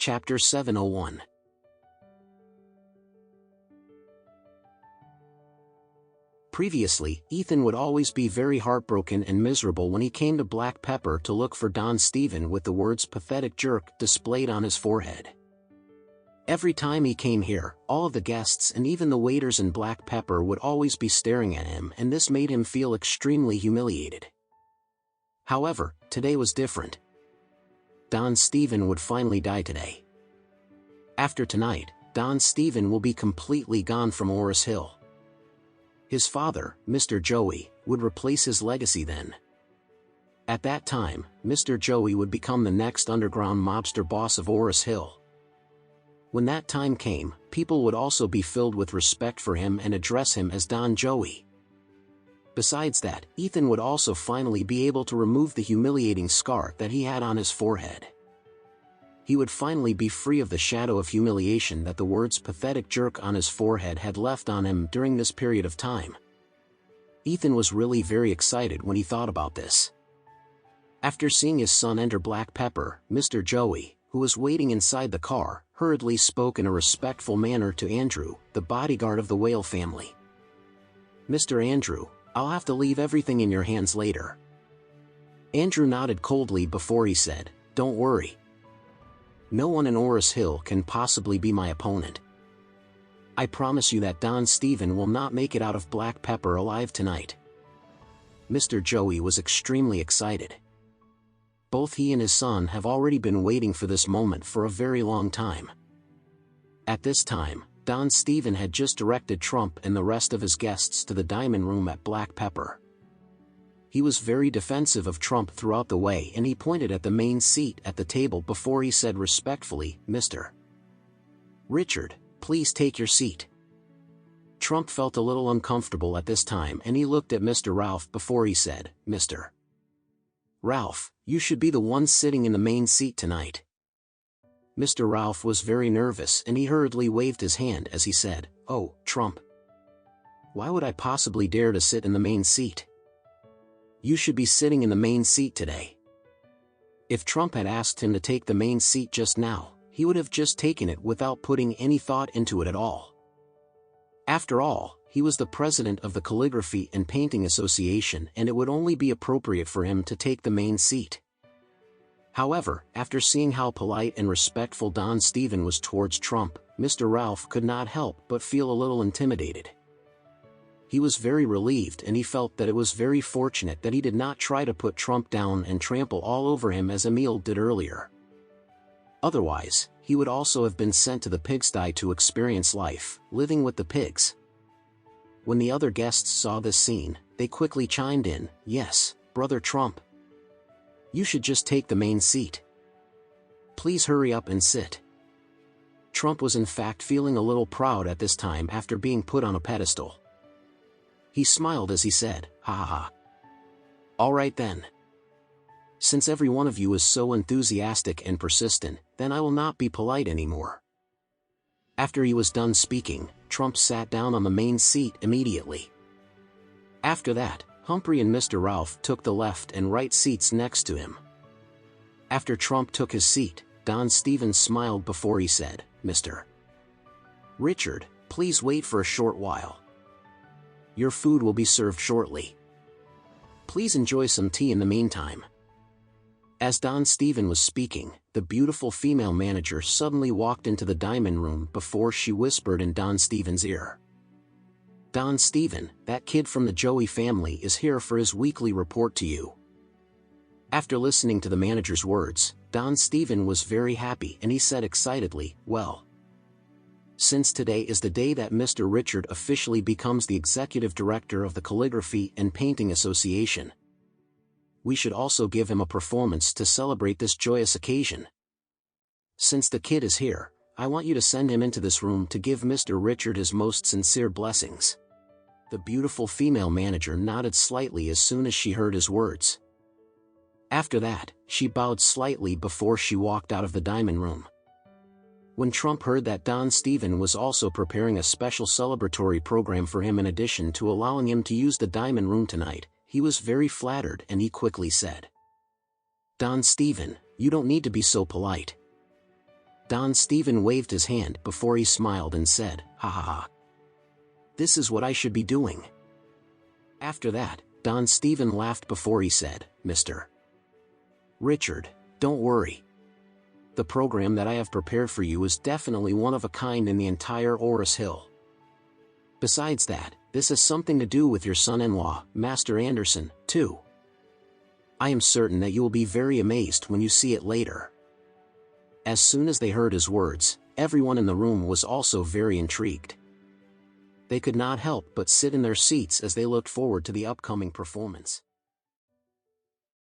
Chapter 701. Previously, Ethan would always be very heartbroken and miserable when he came to Black Pepper to look for Don Stephen with the words "pathetic jerk" displayed on his forehead. Every time he came here, all of the guests and even the waiters in Black Pepper would always be staring at him, and this made him feel extremely humiliated. However, today was different. Don Stephen would finally die today. After tonight, Don Stephen will be completely gone from Oris Hill. His father, Mr. Joey, would replace his legacy then. At that time, Mr. Joey would become the next underground mobster boss of Oris Hill. When that time came, people would also be filled with respect for him and address him as Don Joey. Besides that, Ethan would also finally be able to remove the humiliating scar that he had on his forehead. He would finally be free of the shadow of humiliation that the words "pathetic jerk" on his forehead had left on him during this period of time. Ethan was really very excited when he thought about this. After seeing his son enter Black Pepper, Mr. Joey, who was waiting inside the car, hurriedly spoke in a respectful manner to Andrew, the bodyguard of the Whale family. "Mr. Andrew, I'll have to leave everything in your hands later." Andrew nodded coldly before he said, "Don't worry. No one in Oris Hill can possibly be my opponent. I promise you that Don Stephen will not make it out of Black Pepper alive tonight." Mr. Joey was extremely excited. Both he and his son have already been waiting for this moment for a very long time. At this time, Don Stephen had just directed Trump and the rest of his guests to the diamond room at Black Pepper. He was very defensive of Trump throughout the way, and he pointed at the main seat at the table before he said respectfully, "Mr. Richard, please take your seat." Trump felt a little uncomfortable at this time, and he looked at Mr. Ralph before he said, "Mr. Ralph, you should be the one sitting in the main seat tonight." Mr. Ralph was very nervous, and he hurriedly waved his hand as he said, "Oh, Trump. Why would I possibly dare to sit in the main seat? You should be sitting in the main seat today." If Trump had asked him to take the main seat just now, he would have just taken it without putting any thought into it at all. After all, he was the president of the Calligraphy and Painting Association, and it would only be appropriate for him to take the main seat. However, after seeing how polite and respectful Don Stephen was towards Trump, Mr. Ralph could not help but feel a little intimidated. He was very relieved, and he felt that it was very fortunate that he did not try to put Trump down and trample all over him as Emil did earlier. Otherwise, he would also have been sent to the pigsty to experience life, living with the pigs. When the other guests saw this scene, they quickly chimed in, "Yes, Brother Trump. You should just take the main seat. Please hurry up and sit." Trump was in fact feeling a little proud at this time after being put on a pedestal. He smiled as he said, "Ha ha ha. All right then. Since every one of you is so enthusiastic and persistent, then I will not be polite anymore." After he was done speaking, Trump sat down on the main seat immediately. After that, Humphrey and Mr. Ralph took the left and right seats next to him. After Trump took his seat, Don Stephen smiled before he said, "Mr. Richard, please wait for a short while. Your food will be served shortly. Please enjoy some tea in the meantime." As Don Stephen was speaking, the beautiful female manager suddenly walked into the diamond room before she whispered in Don Stephen's ear, "Don Stephen, that kid from the Joey family is here for his weekly report to you." After listening to the manager's words, Don Stephen was very happy, and he said excitedly, "Well, since today is the day that Mr. Richard officially becomes the executive director of the Calligraphy and Painting Association, we should also give him a performance to celebrate this joyous occasion. Since the kid is here, I want you to send him into this room to give Mr. Richard his most sincere blessings." The beautiful female manager nodded slightly as soon as she heard his words. After that, she bowed slightly before she walked out of the diamond room. When Trump heard that Don Stephen was also preparing a special celebratory program for him in addition to allowing him to use the diamond room tonight, he was very flattered, and he quickly said, "Don Stephen, you don't need to be so polite. Don Stephen waved his hand before he smiled and said, "Ha ha ha. This is what I should be doing." After that, Don Stephen laughed before he said, "Mr. Richard, don't worry. The program that I have prepared for you is definitely one of a kind in the entire Oris Hill. Besides that, this has something to do with your son-in-law, Master Anderson, too. I am certain that you will be very amazed when you see it later." As soon as they heard his words, everyone in the room was also very intrigued. They could not help but sit in their seats as they looked forward to the upcoming performance.